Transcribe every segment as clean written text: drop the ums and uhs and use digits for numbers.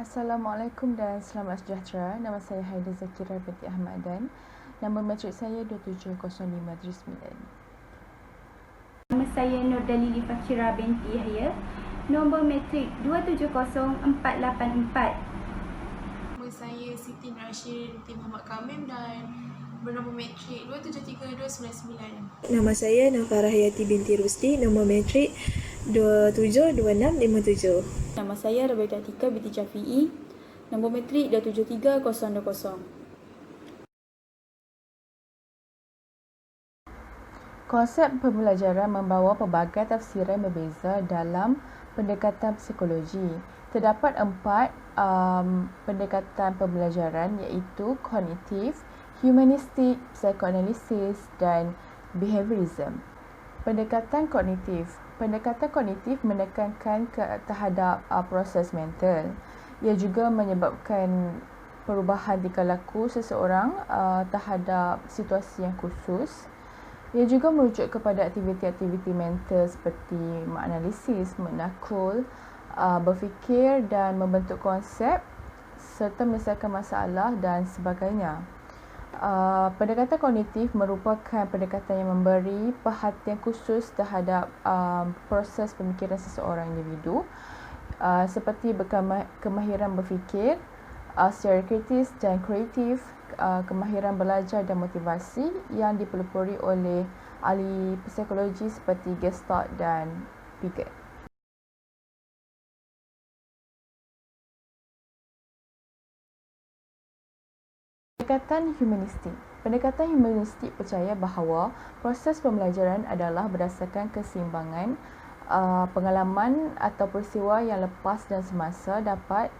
Assalamualaikum dan selamat sejahtera. Nama saya Haida Zakira binti Ahmadan. Nombor matrik saya 270579. Nama saya Nur Dalili Fakira binti Yahya. Nombor matrik 270484. Nama saya Siti Rashid binti Muhammad Kamim dan bernombor matrik 273299. Nama saya Nafara Hayati binti Rusdi, nombor matrik 272657. Nama saya Rabidah Tika binti Syafi'i, nombor matrik 273020. Konsep pembelajaran membawa pelbagai tafsiran berbeza dalam pendekatan psikologi. Terdapat 4 pendekatan pembelajaran iaitu kognitif, humanistik, psikoanalisis dan behaviorism. Pendekatan kognitif menekankan terhadap proses mental. Ia juga menyebabkan perubahan tingkah laku seseorang terhadap situasi yang khusus. Ia juga merujuk kepada aktiviti-aktiviti mental seperti menganalisis, menakul, berfikir dan membentuk konsep serta menyelesaikan masalah dan sebagainya. Pendekatan kognitif merupakan pendekatan yang memberi perhatian khusus terhadap proses pemikiran seseorang individu seperti kemahiran berfikir secara kritis dan kreatif, kemahiran belajar dan motivasi yang dipelopori oleh ahli psikologi seperti Gestalt dan Piaget. Pendekatan humanistik percaya bahawa proses pembelajaran adalah berdasarkan keseimbangan pengalaman atau peristiwa yang lepas dan semasa dapat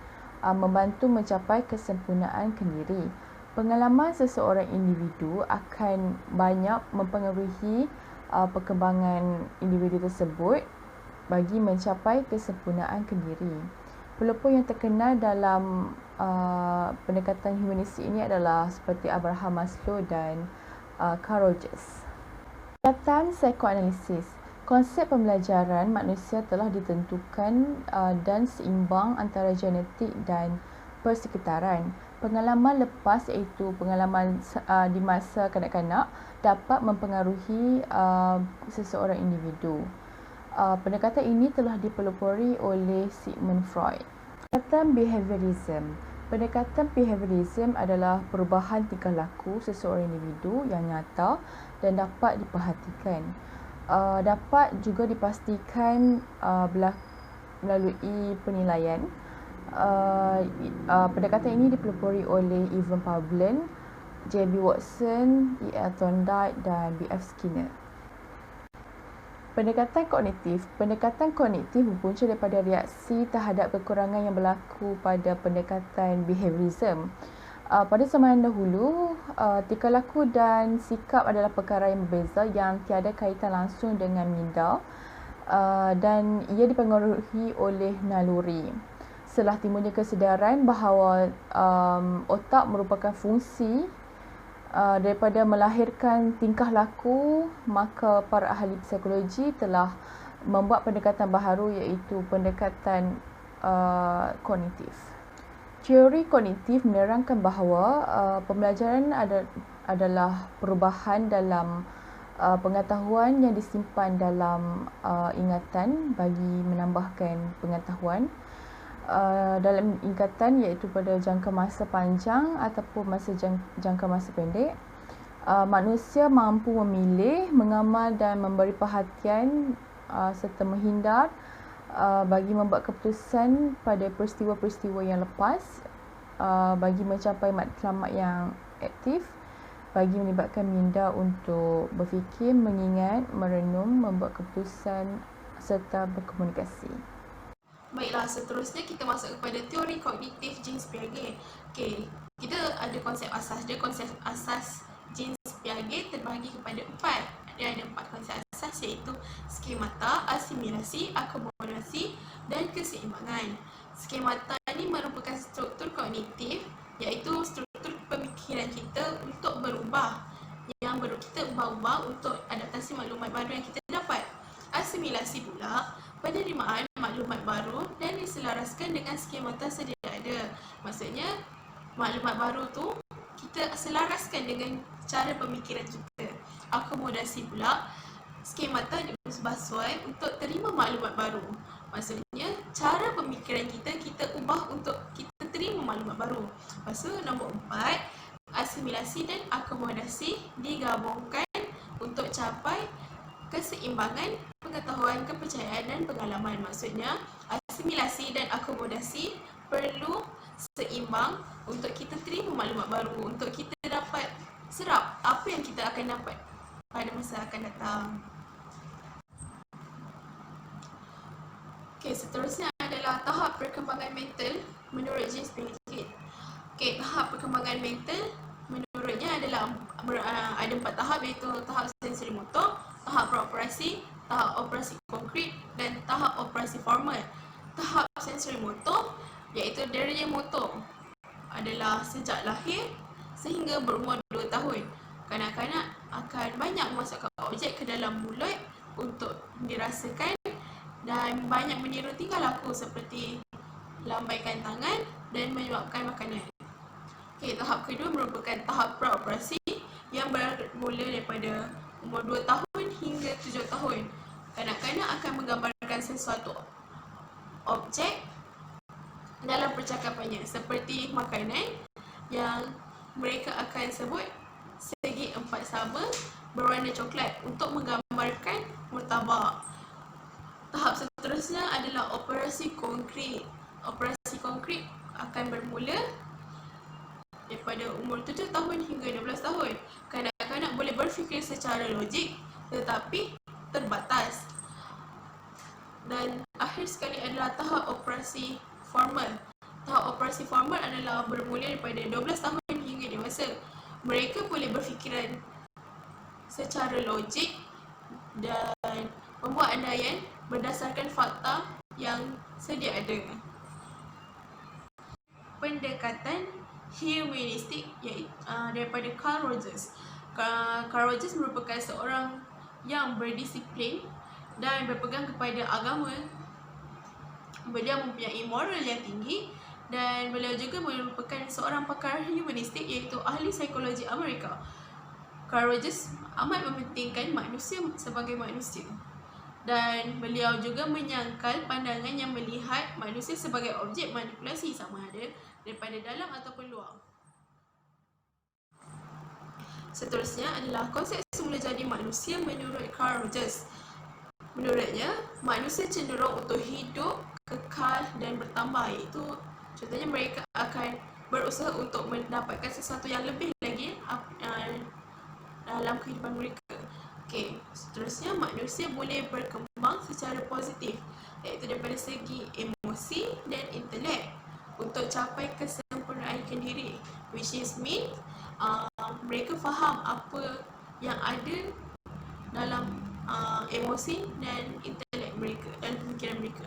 membantu mencapai kesempurnaan kendiri. Pengalaman seseorang individu akan banyak mempengaruhi perkembangan individu tersebut bagi mencapai kesempurnaan kendiri. Pelopor yang terkenal dalam pendekatan humanistik ini adalah seperti Abraham Maslow dan Carl Rogers. Pendekatan psikoanalisis. Konsep pembelajaran manusia telah ditentukan dan seimbang antara genetik dan persekitaran. Pengalaman lepas iaitu pengalaman di masa kanak-kanak dapat mempengaruhi seseorang individu. Pendekatan ini telah dipelopori oleh Sigmund Freud. Pendekatan behaviorism adalah perubahan tingkah laku seseorang individu yang nyata dan dapat diperhatikan. Dapat juga dipastikan melalui penilaian. Pendekatan ini dipelopori oleh Evan Pavlin, J.B. Watson, E.L. Thorndike dan B.F. Skinner. Pendekatan kognitif berpunca daripada reaksi terhadap kekurangan yang berlaku pada pendekatan behaviorism. Pada zaman dahulu, tingkah laku dan sikap adalah perkara yang berbeza yang tiada kaitan langsung dengan minda dan ia dipengaruhi oleh naluri. Setelah timbulnya kesedaran bahawa otak merupakan fungsi daripada melahirkan tingkah laku, maka para ahli psikologi telah membuat pendekatan baharu iaitu pendekatan kognitif. Teori kognitif menerangkan bahawa pembelajaran adalah perubahan dalam pengetahuan yang disimpan dalam ingatan bagi menambahkan pengetahuan dalam ingatan iaitu pada jangka masa panjang ataupun jangka masa pendek. Manusia mampu memilih, mengamal dan memberi perhatian serta menghindar bagi membuat keputusan pada peristiwa-peristiwa yang lepas, bagi mencapai matlamat yang aktif, bagi melibatkan minda untuk berfikir, mengingat, merenung, membuat keputusan serta berkomunikasi. Baiklah, seterusnya kita masuk kepada teori kognitif James Piaget. Okey, kita ada konsep asas. Konsep asas James Piaget terbahagi kepada 4. Dia ada 4 konsep asas iaitu skemata, asimilasi, akomodasi dan keseimbangan. Skemata ini merupakan struktur kognitif iaitu struktur pemikiran kita untuk berubah, yang kita berubah untuk adaptasi maklumat baru yang kita dapat. Asimilasi pula penerimaan maklumat baru dan diselaraskan dengan skemata sedia ada. Maksudnya maklumat baru tu kita selaraskan dengan cara pemikiran kita. Akomodasi pula skemata dibasuai untuk terima maklumat baru. Maksudnya cara pemikiran kita ubah untuk kita terima maklumat baru. Lepas tu nombor 4, asimilasi dan akomodasi digabungkan untuk capai keseimbangan pengetahuan, kepercayaan dan pengalaman. Maksudnya asimilasi dan akomodasi perlu seimbang untuk kita terima maklumat baru, untuk kita dapat serap apa yang kita akan dapat pada masa akan datang. Okey, seterusnya adalah tahap perkembangan mental menurut James Piaget. Okey, tahap perkembangan mental menurutnya adalah ada 4 tahap, iaitu tahap sensori motor, tahap praoperasi, tahap operasi konkret dan tahap operasi formal. Tahap sensori motor iaitu daya motor adalah sejak lahir sehingga berumur 2 tahun. Kanak-kanak akan banyak memasukkan objek ke dalam mulut untuk dirasakan dan banyak meniru tingkah laku seperti lambaikan tangan dan menyuapkan makanan. Okay, tahap kedua merupakan tahap praoperasi yang bermula daripada umur 2 tahun hingga 7 tahun. Kanak-kanak akan menggambarkan sesuatu objek dalam percakapannya seperti makanan yang mereka akan sebut segi 4 sama berwarna coklat untuk menggambarkan murtabak. Tahap seterusnya adalah operasi konkret. Operasi konkret akan bermula daripada umur 7 tahun hingga 12 tahun. Kanak-kanak boleh berfikir secara logik tetapi terbatas. Dan akhir sekali adalah tahap operasi formal. Tahap operasi formal adalah bermula daripada 12 tahun hingga dewasa. Mereka boleh berfikiran secara logik dan membuat andaian berdasarkan fakta yang sedia ada. Pendekatan humanistik iaitu daripada Carl Rogers. Carl Rogers merupakan seorang yang berdisiplin dan berpegang kepada agama. Beliau mempunyai moral yang tinggi dan beliau juga merupakan seorang pakar humanistik iaitu ahli psikologi Amerika. Carl Rogers amat mementingkan manusia sebagai manusia dan beliau juga menyangkal pandangan yang melihat manusia sebagai objek manipulasi sama ada daripada dalam ataupun luar. Seterusnya adalah konsep semula jadi manusia menurut Carl Rogers. Menurutnya, manusia cenderung untuk hidup kekal dan bertambah, iaitu contohnya mereka akan berusaha untuk mendapatkan sesuatu yang lebih lagi dalam kehidupan mereka. Okey, seterusnya manusia boleh berkembang secara positif iaitu daripada segi emosi dan intelek untuk capai kesempurnaan diri, which is mean mereka faham apa yang ada dalam emosi dan intelek mereka dan pemikiran mereka.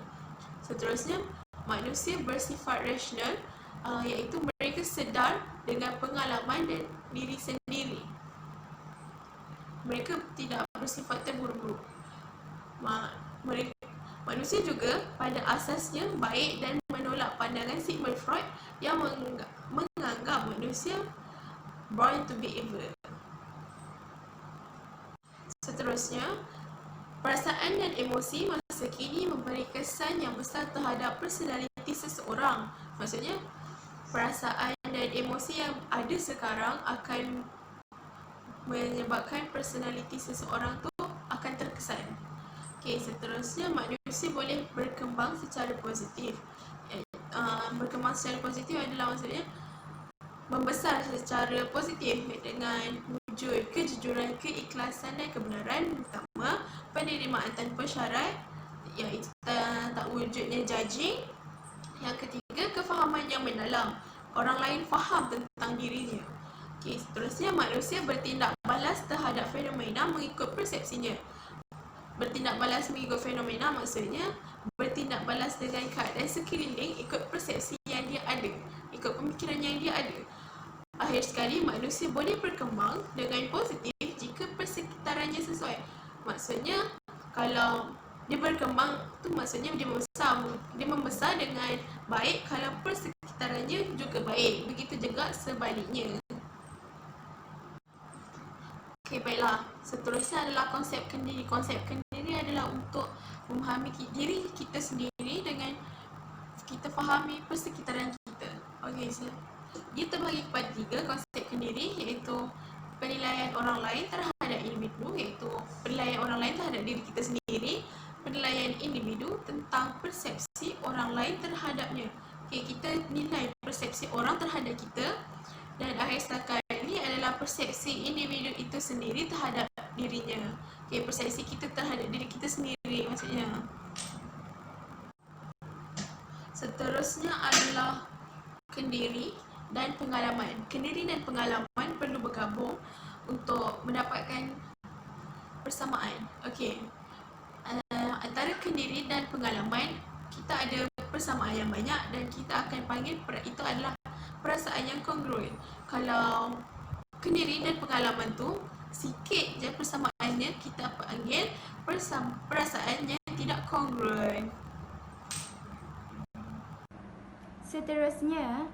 Seterusnya, manusia bersifat rasional iaitu mereka sedar dengan pengalaman dan diri sendiri. Mereka tidak bersifat terburu-buru. Manusia juga pada asasnya baik dan menolak pandangan Sigmund Freud yang menganggap manusia born to be evil. Seterusnya, perasaan dan emosi masa kini memberi kesan yang besar terhadap personaliti seseorang. Maksudnya, perasaan dan emosi yang ada sekarang akan menyebabkan personaliti seseorang tu akan terkesan. Okey, seterusnya manusia boleh berkembang secara positif. Berkembang secara positif adalah maksudnya membesar secara positif dengan wujud kejujuran, keikhlasan dan kebenaran. Pertama, penerimaan tanpa syarat iaitu tak wujudnya judging. Yang ketiga, kefahaman yang mendalam. Orang lain faham tentang dirinya. Okay, seterusnya manusia bertindak balas terhadap fenomena mengikut persepsinya. Bertindak balas mengikut fenomena maksudnya bertindak balas dengan keadaan sekeliling ikut persepsi yang dia ada, ikut pemikiran yang dia ada. Akhir sekali, manusia boleh berkembang dengan positif jika persekitarannya sesuai. Maksudnya, kalau dia berkembang tu maksudnya dia membesar dengan baik kalau persekitarannya juga lain. Begitu juga sebaliknya. Okey, baiklah. Seterusnya adalah konsep kendiri. Konsep kendiri adalah untuk memahami diri kita sendiri dengan kita fahami persekitaran kita. Okey, dia terbagi kepada 3 konsep kendiri, iaitu penilaian orang lain terhadap individu, iaitu penilaian orang lain terhadap diri kita sendiri, penilaian individu tentang persepsi orang lain terhadapnya. Okey, kita nilai persepsi orang terhadap kita, dan akhir sekali adalah persepsi individu itu sendiri terhadap dirinya. Okey, persepsi kita terhadap diri kita sendiri maksudnya. Seterusnya adalah kendiri dan pengalaman. Kendiri dan pengalaman perlu bergabung untuk mendapatkan persamaan. Okey. Antara kendiri dan pengalaman kita ada persamaan yang banyak, dan kita akan panggil itu adalah perasaan yang kongruen. Kalau kendiri dan pengalaman tu sikit je persamaannya, kita panggil perasaan yang tidak kongruen. Seterusnya,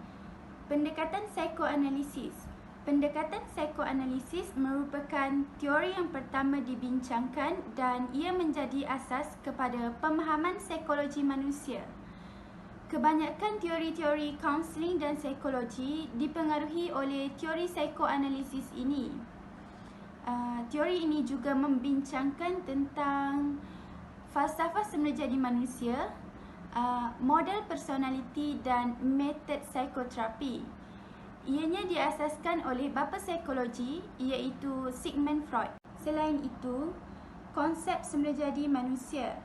pendekatan psikoanalisis. Pendekatan psikoanalisis merupakan teori yang pertama dibincangkan dan ia menjadi asas kepada pemahaman psikologi manusia. Kebanyakan teori-teori kaunseling dan psikologi dipengaruhi oleh teori psikoanalisis ini. Teori ini juga membincangkan tentang falsafah semula jadi manusia, model personaliti dan metod psikoterapi. Ianya diasaskan oleh bapa psikologi iaitu Sigmund Freud. Selain itu, konsep semula jadi manusia.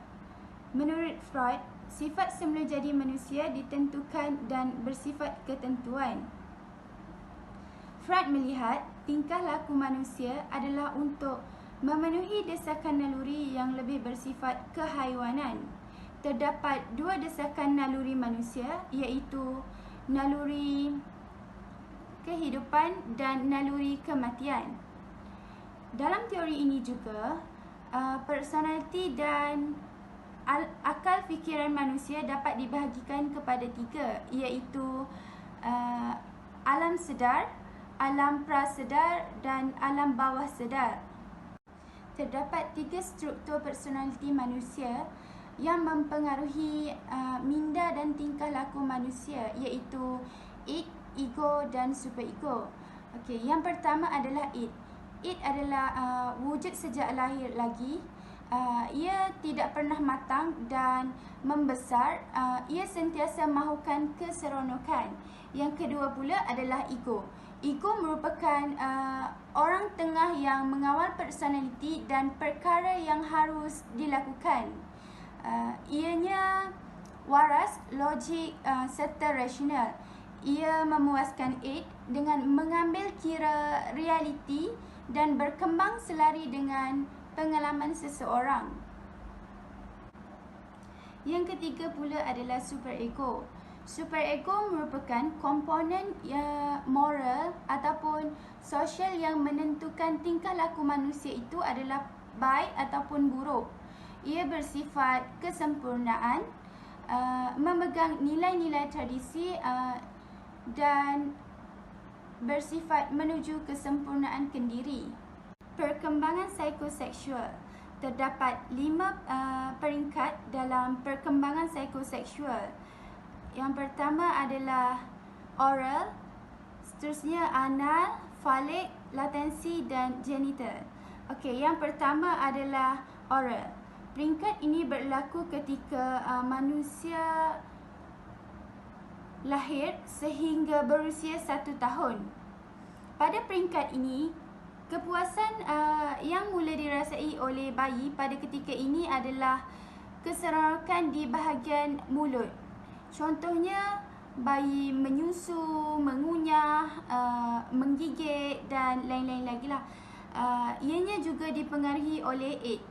Menurut Freud, sifat semula jadi manusia ditentukan dan bersifat ketentuan. Freud melihat tingkah laku manusia adalah untuk memenuhi desakan naluri yang lebih bersifat kehaiwanan. Terdapat 2 desakan naluri manusia, iaitu naluri kehidupan dan naluri kematian. Dalam teori ini juga, personaliti dan akal fikiran manusia dapat dibahagikan kepada 3, iaitu alam sedar, alam prasedar dan alam bawah sedar. Terdapat 3 struktur personaliti manusia yang mempengaruhi minda dan tingkah laku manusia, iaitu id, ego dan superego. Okey, yang pertama adalah id. Id adalah wujud sejak lahir lagi. Ia tidak pernah matang dan membesar. Ia sentiasa mahukan keseronokan. Yang kedua pula adalah ego. Ego merupakan orang tengah yang mengawal personaliti dan perkara yang harus dilakukan. Ianya waras, logik serta rasional. Ia memuaskan id dengan mengambil kira realiti dan berkembang selari dengan pengalaman seseorang. Yang ketiga pula adalah superego. Superego merupakan komponen moral ataupun sosial yang menentukan tingkah laku manusia itu adalah baik ataupun buruk. Ia bersifat kesempurnaan, memegang nilai-nilai tradisi dan bersifat menuju kesempurnaan kendiri. Perkembangan psikoseksual. Terdapat 5 peringkat dalam perkembangan psikoseksual. Yang pertama adalah oral, seterusnya anal, falik, latensi dan genital. Okey, yang pertama adalah oral. Peringkat ini berlaku ketika manusia lahir sehingga berusia 1 tahun. Pada peringkat ini, kepuasan yang mula dirasai oleh bayi pada ketika ini adalah keseronokan di bahagian mulut. Contohnya, bayi menyusu, mengunyah, menggigit dan lain-lain lagi lah. Ianya juga dipengaruhi oleh id.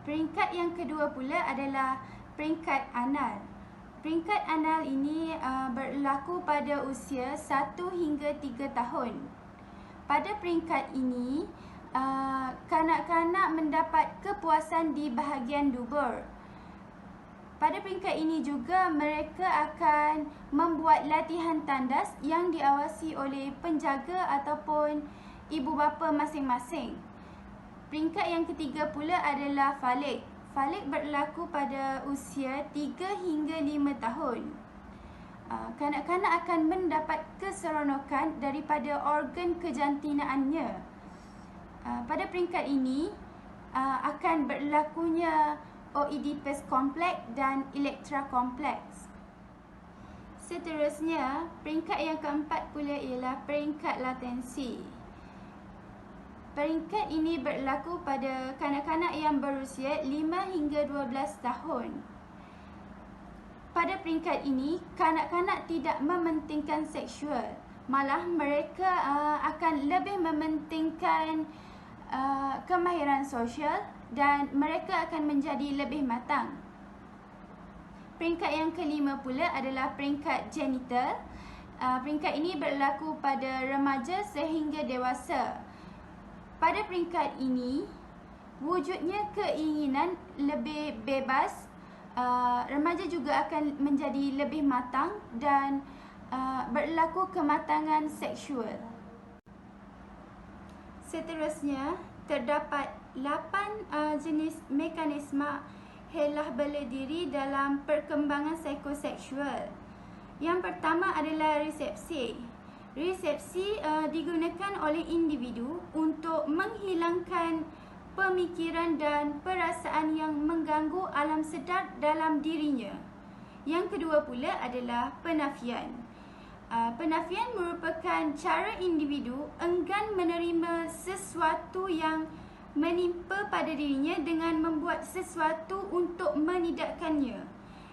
Peringkat yang kedua pula adalah peringkat anal. Peringkat anal ini berlaku pada usia 1 hingga 3 tahun. Pada peringkat ini, kanak-kanak mendapat kepuasan di bahagian dubur. Pada peringkat ini juga mereka akan membuat latihan tandas yang diawasi oleh penjaga ataupun ibu bapa masing-masing. Peringkat yang ketiga pula adalah falik. Falik berlaku pada usia 3 hingga 5 tahun. Kanak-kanak akan mendapat keseronokan daripada organ kejantinaannya. Pada peringkat ini akan berlakunya Oedipus kompleks dan Elektra kompleks. Seterusnya, peringkat yang keempat pula ialah peringkat latensi. Peringkat ini berlaku pada kanak-kanak yang berusia 5 hingga 12 tahun. Pada peringkat ini, kanak-kanak tidak mementingkan seksual. Malah mereka akan lebih mementingkan kemahiran sosial dan mereka akan menjadi lebih matang. Peringkat yang kelima pula adalah peringkat genital. Peringkat ini berlaku pada remaja sehingga dewasa. Pada peringkat ini, wujudnya keinginan lebih bebas. Remaja juga akan menjadi lebih matang dan berlaku kematangan seksual. Seterusnya, terdapat 8 jenis mekanisme helah bela diri dalam perkembangan psikoseksual. Yang pertama adalah resepsi. Resepsi digunakan oleh individu untuk menghilangkan pemikiran dan perasaan yang mengganggu alam sedar dalam dirinya. Yang kedua pula adalah penafian. Penafian merupakan cara individu enggan menerima sesuatu yang menimpa pada dirinya dengan membuat sesuatu untuk menidakkannya.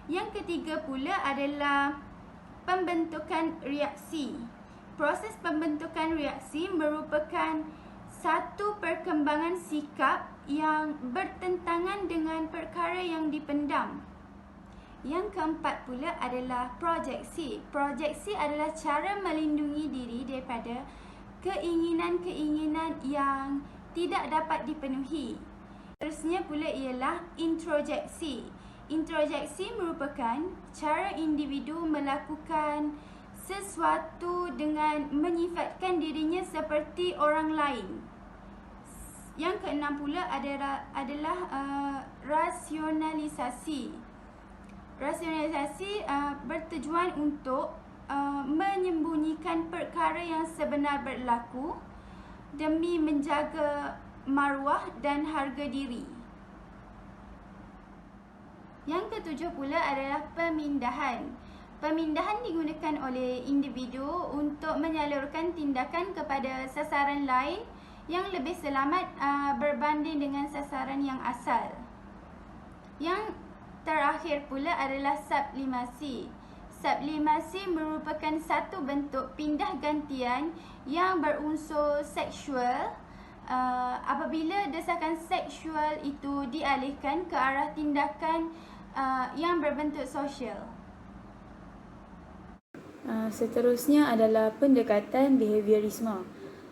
Yang ketiga pula adalah pembentukan reaksi. Proses pembentukan reaksi merupakan satu perkembangan sikap yang bertentangan dengan perkara yang dipendam. Yang keempat pula adalah projeksi. Projeksi adalah cara melindungi diri daripada keinginan-keinginan yang tidak dapat dipenuhi. Seterusnya pula ialah introjeksi. Introjeksi merupakan cara individu melakukan sesuatu dengan menyifatkan dirinya seperti orang lain. Yang keenam pula adalah rasionalisasi. Rasionalisasi bertujuan untuk menyembunyikan perkara yang sebenar berlaku demi menjaga maruah dan harga diri. Yang ketujuh pula adalah pemindahan. Pemindahan digunakan oleh individu untuk menyalurkan tindakan kepada sasaran lain yang lebih selamat berbanding dengan sasaran yang asal. Yang terakhir pula adalah sublimasi. Sublimasi merupakan satu bentuk pindah gantian yang berunsur seksual apabila desakan seksual itu dialihkan ke arah tindakan yang berbentuk sosial. Seterusnya adalah pendekatan behaviorisme.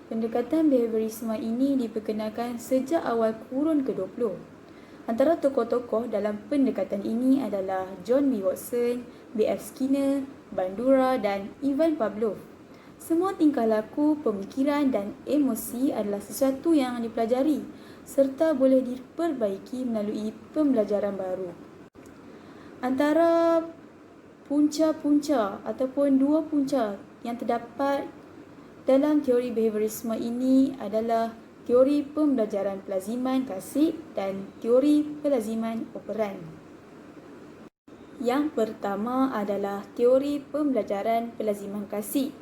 Pendekatan behaviorisme ini diperkenalkan sejak awal kurun ke-20. Antara tokoh-tokoh dalam pendekatan ini adalah John B. Watson, B.F. Skinner, Bandura dan Ivan Pavlov. Semua tingkah laku, pemikiran dan emosi adalah sesuatu yang dipelajari serta boleh diperbaiki melalui pembelajaran baru. Antara punca-punca ataupun dua punca yang terdapat dalam teori behaviorisme ini adalah teori pembelajaran pelaziman klasik dan teori pelaziman operan. Yang pertama adalah teori pembelajaran pelaziman klasik.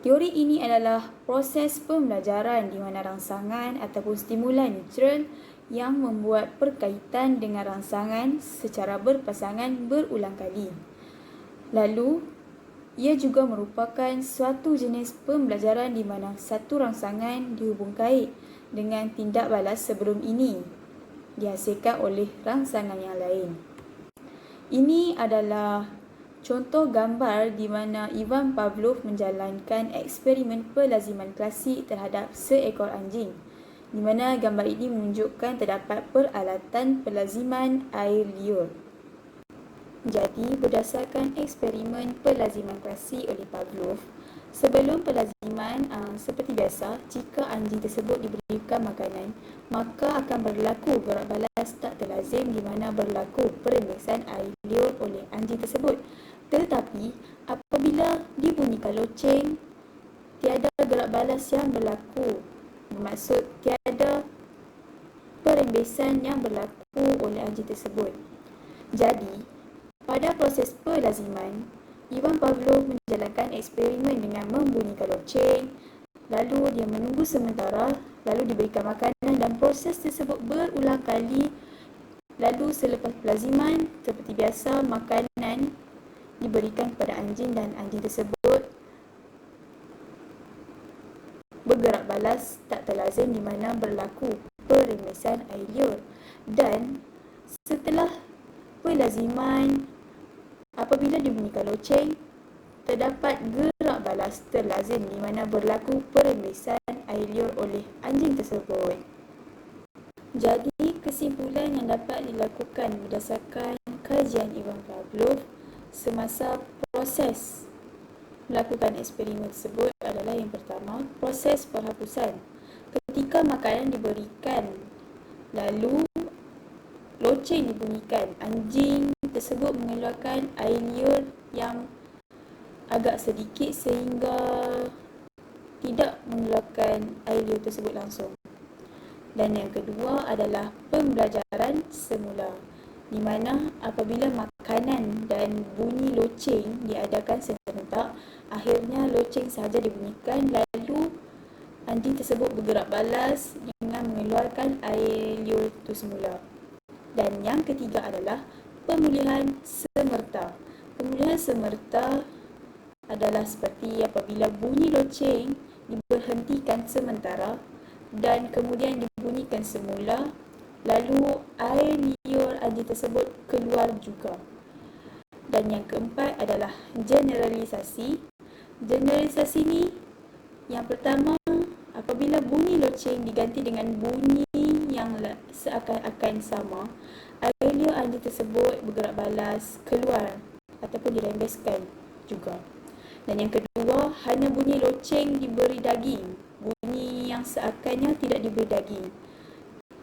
Teori ini adalah proses pembelajaran di mana rangsangan ataupun stimulan neutral yang membuat perkaitan dengan rangsangan secara berpasangan berulang kali. Lalu, ia juga merupakan suatu jenis pembelajaran di mana satu rangsangan dihubung kait dengan tindak balas sebelum ini dihasilkan oleh rangsangan yang lain. Ini adalah contoh gambar di mana Ivan Pavlov menjalankan eksperimen pelaziman klasik terhadap seekor anjing, di mana gambar ini menunjukkan terdapat peralatan pelaziman air liur. Jadi, berdasarkan eksperimen pelaziman klasik oleh Pavlov, sebelum pelaziman seperti biasa, jika anjing tersebut diberikan makanan, maka akan berlaku gerak balas tak terlazim di mana berlaku perembesan air liur oleh anjing tersebut. Tetapi, apabila dibunyikan loceng, tiada gerak balas yang berlaku. Bermaksud tiada perembesan yang berlaku oleh anjing tersebut. Jadi, pada proses pelaziman, Ivan Pavlov menjalankan eksperimen dengan membunyikan loceng, lalu dia menunggu sementara, lalu diberikan makanan dan proses tersebut berulang kali. Lalu selepas pelaziman, seperti biasa, makanan diberikan kepada anjing dan anjing tersebut bergerak balas tak terlazim di mana berlaku perembesan air liur. Dan setelah pelaziman, apabila dibunyikan loceng, terdapat gerak balas terlazim di mana berlaku perembesan air liur oleh anjing tersebut. Jadi, kesimpulan yang dapat dilakukan berdasarkan kajian Ivan Pavlov semasa proses melakukan eksperimen tersebut adalah yang pertama, proses penghapusan. Ketika makanan diberikan, lalu loceng dibunyikan, anjing tersebut mengeluarkan air liur yang agak sedikit sehingga tidak mengeluarkan air liur tersebut langsung. Dan yang kedua adalah pembelajaran semula, di mana apabila makanan dan bunyi loceng diadakan serentak, akhirnya loceng sahaja dibunyikan, lalu anjing tersebut bergerak balas dengan mengeluarkan air liur itu semula. Dan yang ketiga adalah pemulihan semerta. Pemulihan semerta adalah seperti apabila bunyi loceng diberhentikan sementara dan kemudian dibunyikan semula, lalu air liur anjing tersebut keluar juga. Dan yang keempat adalah generalisasi. Generalisasi ni, yang pertama, apabila bunyi loceng diganti dengan bunyi yang seakan-akan sama, air liur anjing tersebut bergerak balas keluar ataupun dirembeskan juga. Dan yang kedua, hanya bunyi loceng diberi daging, bunyi yang seakannya tidak diberi daging.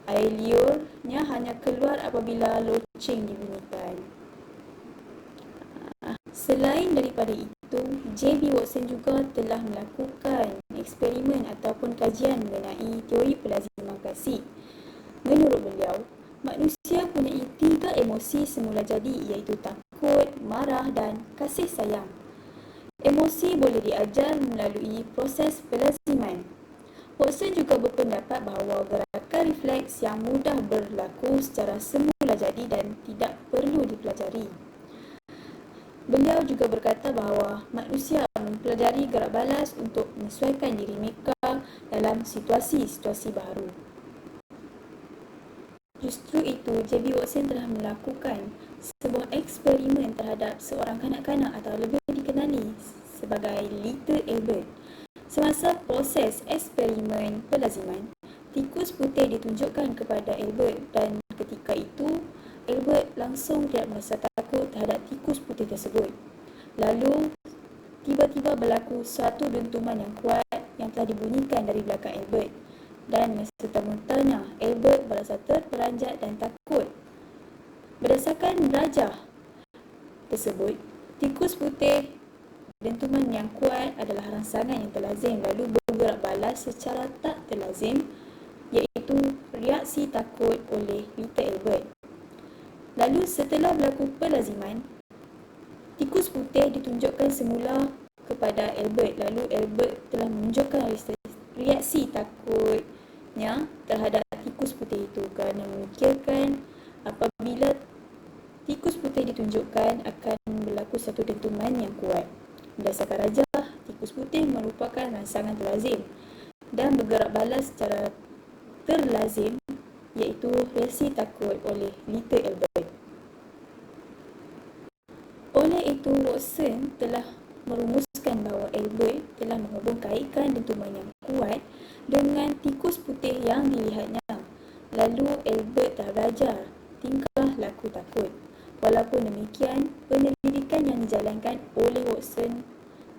Air liurnya hanya keluar apabila loceng dibunyikan. Selain daripada itu, J.B. Watson juga telah melakukan eksperimen ataupun kajian mengenai teori pelaziman klasik. Menurut beliau, manusia mempunyai 3 emosi semula jadi, iaitu takut, marah dan kasih sayang. Emosi boleh diajar melalui proses pelaziman. Watson juga berpendapat bahawa gerakan refleks yang mudah berlaku secara semula jadi dan tidak perlu dipelajari. Beliau juga berkata bahawa manusia mempelajari gerak balas untuk menyesuaikan diri mereka dalam situasi-situasi baru. Justru itu, J.B. Watson telah melakukan sebuah eksperimen terhadap seorang kanak-kanak atau lebih dikenali sebagai Little Albert. Semasa proses eksperimen pelaziman, tikus putih ditunjukkan kepada Albert dan ketika itu, Albert langsung tidak merasa takut terhadap tikus putih tersebut. Lalu, tiba-tiba berlaku suatu dentuman yang kuat yang telah dibunyikan dari belakang Albert. Dan dengan serta-mertanya, Albert berasa terperanjat dan takut. Berdasarkan rajah tersebut, tikus putih dentuman yang kuat adalah rangsangan yang terlazim lalu bergerak balas secara tak terlazim, iaitu reaksi takut oleh Little Albert. Lalu setelah berlaku pelaziman, tikus putih ditunjukkan semula kepada Albert, lalu Albert telah menunjukkan reaksi takutnya terhadap tikus putih itu kerana memikirkan apabila tikus putih ditunjukkan akan berlaku satu dentuman yang kuat. Berdasarkan rajah, tikus putih merupakan rangsangan terlazim dan bergerak balas secara terlazim, iaitu reaksi takut oleh Little Albert. Oleh itu, Watson telah merumuskan bahawa Albert telah menghubungkaitkan dentuman yang kuat dengan tikus putih yang dilihatnya. Lalu Albert telah belajar tingkah laku takut. Walaupun demikian, oleh Watson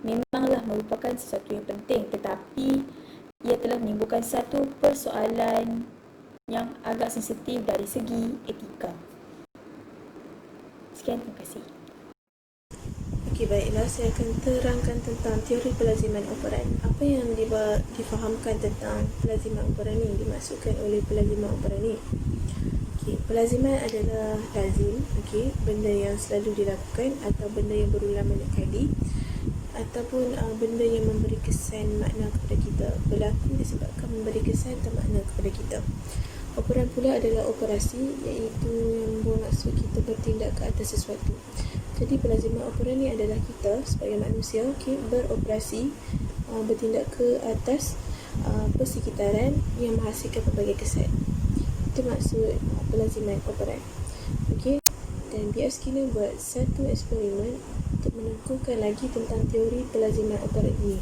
memanglah merupakan sesuatu yang penting, tetapi ia telah menimbulkan satu persoalan yang agak sensitif dari segi etika. Sekian, terima kasih. Okey, baiklah, saya akan terangkan tentang teori pelaziman operan. Apa yang difahamkan tentang pelaziman operan ni, dimaksudkan oleh pelaziman operan ni? Okey, pelaziman adalah lazim, okey, benda yang selalu dilakukan atau benda yang berulang banyak kali, ataupun benda yang memberi kesan makna kepada kita, berlaku disebabkan memberi kesan atau makna kepada kita. Operan pula adalah operasi, iaitu yang bermaksud kita bertindak ke atas sesuatu. Jadi pelaziman operan ni adalah kita sebagai manusia, okay, beroperasi, bertindak ke atas persekitaran yang menghasilkan pelbagai kesan. Itu maksud pelaziman operan. Okay. Dan B.F. Skinner buat satu eksperimen untuk menengkuhkan lagi tentang teori pelaziman operan ini,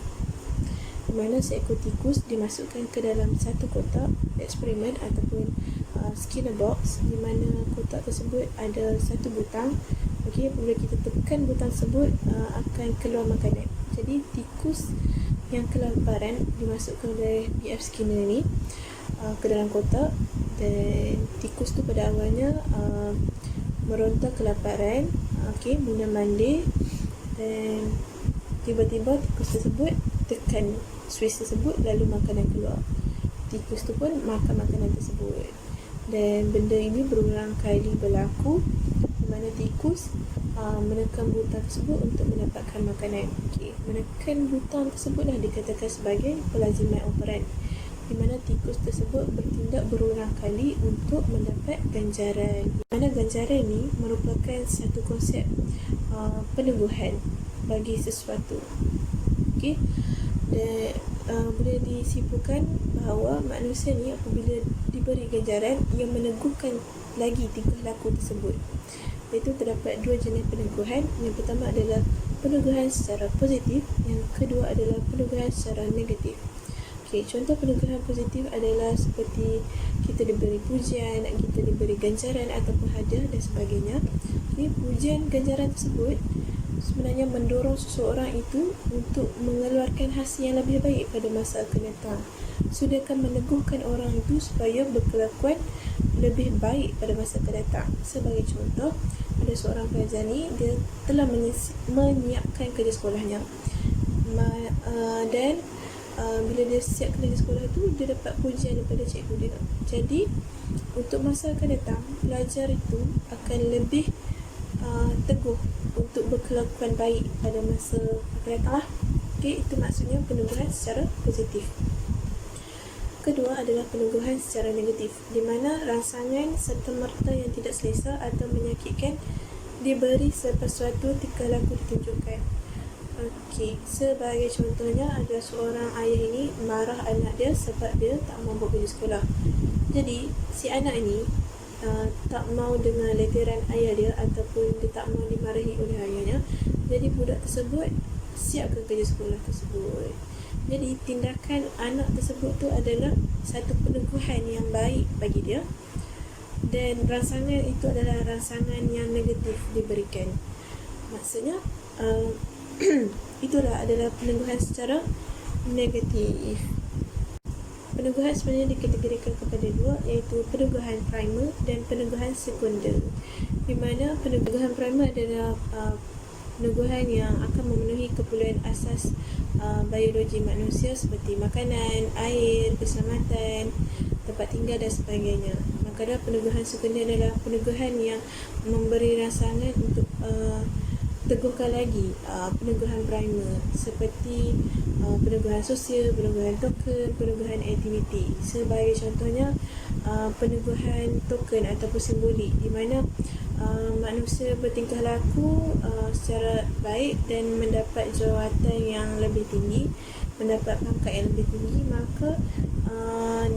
di mana seekor tikus dimasukkan ke dalam satu kotak eksperimen ataupun Skinner box, di mana kotak tersebut ada satu butang. Okey, bila kita tekan butang tersebut akan keluar makanan. Jadi tikus yang kelaparan dimasukkan oleh B.F. Skinner ni ke dalam kotak, dan tikus tu pada awalnya meronta kelaparan, okey, mundar-mandir, dan tiba-tiba tikus tersebut tekan switch tersebut, lalu makanan keluar. Tikus tu pun makan makanan tersebut, dan benda ini berulang kali berlaku, di mana tikus menekan butang tersebut untuk mendapatkan makanan. Okey, menekan butang tersebutlah dikatakan sebagai pelaziman operan, di mana tikus tersebut bertindak berulang kali untuk mendapat ganjaran. Di mana ganjaran ni merupakan satu konsep peneguhan bagi sesuatu. Okey, dan boleh disimpulkan bahawa manusia ni apabila diberi ganjaran, ia meneguhkan lagi tingkah laku tersebut. Iaitu terdapat dua jenis peneguhan. Yang pertama adalah peneguhan secara positif, yang kedua adalah peneguhan secara negatif. Okey, contoh peneguhan positif adalah seperti kita diberi pujian, kita diberi ganjaran ataupun hadiah dan sebagainya. Okey, pujian, ganjaran tersebut sebenarnya mendorong seseorang itu untuk mengeluarkan hasil yang lebih baik pada masa akan datang. Sudahkan meneguhkan orang itu supaya berkelakuan lebih baik pada masa akan datang. Sebagai contoh, ada seorang pelajar ni, dia telah menyiapkan kerja sekolahnya, dan bila dia siap kerja sekolah tu, dia dapat pujian daripada cikgu dia. Jadi untuk masa akan datang, pelajar itu akan lebih teguh untuk berkelakuan baik pada masa akan datang lah. Okay, itu maksudnya peneguhan secara positif. Kedua adalah peneguhan secara negatif, di mana rangsangan serta-merta yang tidak selesa atau menyakitkan diberi selepas suatu tingkah laku ditunjukkan. Okey, sebagai contohnya, ada seorang ayah ini marah anak dia sebab dia tak mau buat kerja sekolah. Jadi si anak ini tak mau dengar leteran ayah dia, ataupun dia tak mau dimarahi oleh ayahnya. Jadi budak tersebut siapkan kerja sekolah tersebut. Jadi tindakan anak tersebut tu adalah satu peneguhan yang baik bagi dia, dan rangsangan itu adalah rangsangan yang negatif diberikan. Maksudnya itulah adalah peneguhan secara negatif. Peneguhan sebenarnya dikategorikan kepada dua, iaitu peneguhan primer dan peneguhan sekunder. Di mana peneguhan primer adalah peneguhan yang akan memenuhi keperluan asas biologi manusia seperti makanan, air, keselamatan, tempat tinggal dan sebagainya. Maka peneguhan sekunder adalah peneguhan yang memberi rangsangan untuk teguhkan lagi peneguhan primer, seperti peneguhan sosial, peneguhan token, peneguhan aktiviti. Sebagai contohnya peneguhan token ataupun simbolik, di mana manusia bertingkah laku secara baik dan mendapat jawatan yang lebih tinggi, mendapat pangkat yang lebih tinggi, maka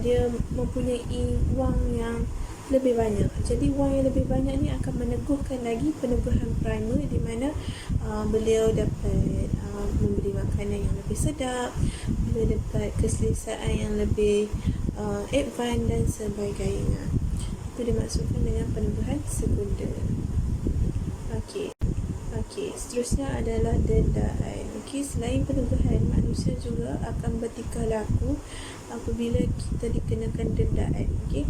dia mempunyai wang yang lebih banyak. Jadi wang yang lebih banyak ni akan meneguhkan lagi peneguhan primer, di mana beliau dapat membeli makanan yang lebih sedap, beliau dapat keselesaan yang lebih advance dan sebagainya. Itu dimaksudkan dengan peneguhan sekunder. Okey, Okey, seterusnya adalah dendaan. Okey, selain penugahan, manusia juga akan bertingkah laku apabila kita dikenakan dendaan. Okey.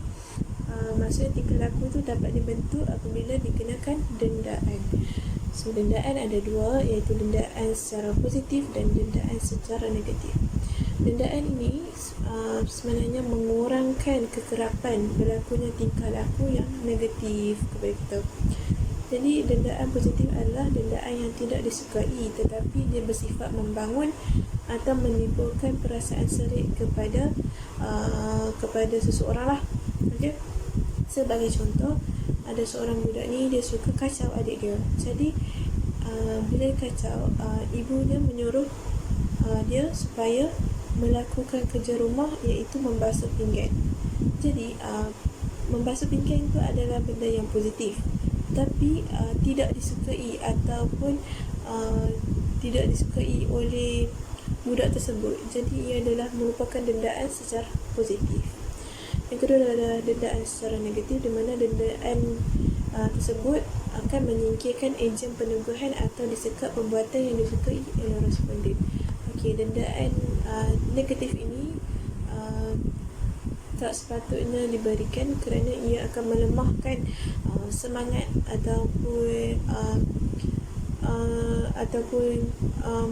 Maksudnya tingkah laku tu dapat dibentuk apabila dikenakan dendaan. So, dendaan ada dua, iaitu dendaan secara positif dan dendaan secara negatif. Dendaan ini sebenarnya mengurangkan kekerapan berlakunya tingkah laku yang negatif kepada kita. Jadi, dendaan positif adalah dendaan yang tidak disukai tetapi dia bersifat membangun atau menimbulkan perasaan serik kepada seseorang lah. Okey. Sebagai contoh, ada seorang budak ni dia suka kacau adik dia. Jadi bila kacau, ibu dia menyuruh dia supaya melakukan kerja rumah, iaitu membasuh pinggan. Jadi membasuh pinggan itu adalah benda yang positif, tapi tidak disukai ataupun tidak disukai oleh budak tersebut. Jadi ia adalah merupakan dendaan secara positif. Yang kedua adalah dendaan secara negatif, di mana dendaan tersebut akan menyingkirkan ejen peneguhan atau disekat perbuatan yang disukai oleh responden. Okey, dendaan negatif ini tak sepatutnya diberikan kerana ia akan melemahkan semangat ataupun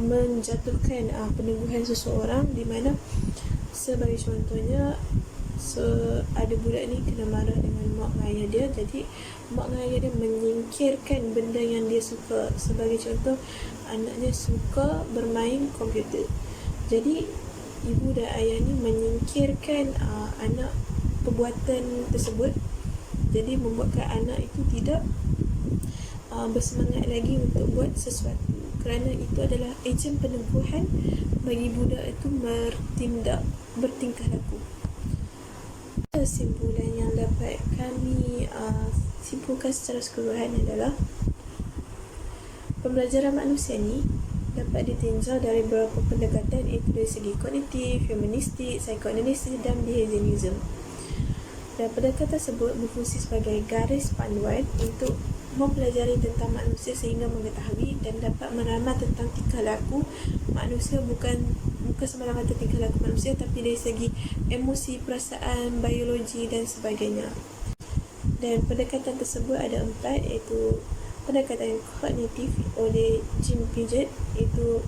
menjatuhkan peneguhan seseorang, di mana sebagai contohnya, ada budak ni kena marah dengan mak dan ayah dia. Jadi mak dan ayah dia menyingkirkan benda yang dia suka. Sebagai contoh, anaknya suka bermain komputer. Jadi ibu dan ayah ni menyingkirkan anak perbuatan tersebut. Jadi membuatkan anak itu tidak bersemangat lagi untuk buat sesuatu, kerana itu adalah ejen peneguhan bagi budak itu bertingkah laku. Kesimpulan yang dapat kami simpulkan secara keseluruhan adalah pembelajaran manusia ni dapat ditinjau dari beberapa pendekatan, iaitu dari segi kognitif, humanistik, psikoanalisis dan behaviorism. Dan pendekatan tersebut berfungsi sebagai garis panduan untuk mempelajari tentang manusia sehingga mengetahui dan dapat meramal tentang tingkah laku manusia, bukan sembarang kata tingkah laku manusia, tapi dari segi emosi, perasaan, biologi dan sebagainya. Dan pendekatan tersebut ada 4, iaitu pendekatan kognitif oleh Jim Piaget, iaitu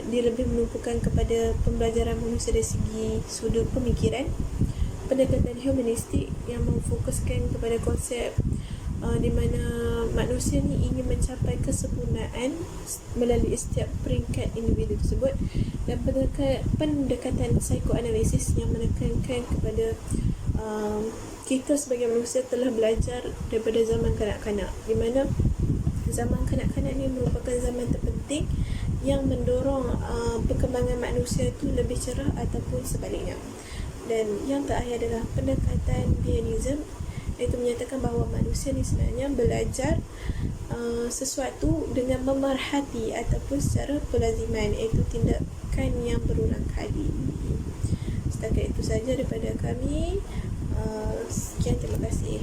dia lebih menumpukan kepada pembelajaran manusia dari segi sudut pemikiran. Pendekatan humanistik yang memfokuskan kepada konsep di mana manusia ni ingin mencapai kesempurnaan melalui setiap peringkat individu tersebut. Dan pendekatan psikoanalisis yang menekankan kepada kita sebagai manusia telah belajar daripada zaman kanak-kanak, di mana zaman kanak-kanak ni merupakan zaman terpenting yang mendorong perkembangan manusia itu lebih cerah ataupun sebaliknya. Dan yang terakhir adalah pendekatan behaviorism, iaitu menyatakan bahawa manusia ni sebenarnya belajar sesuatu dengan memerhati ataupun secara pelaziman, iaitu tindakan yang berulang kali. Setakat itu saja daripada kami. Sekian, terima kasih.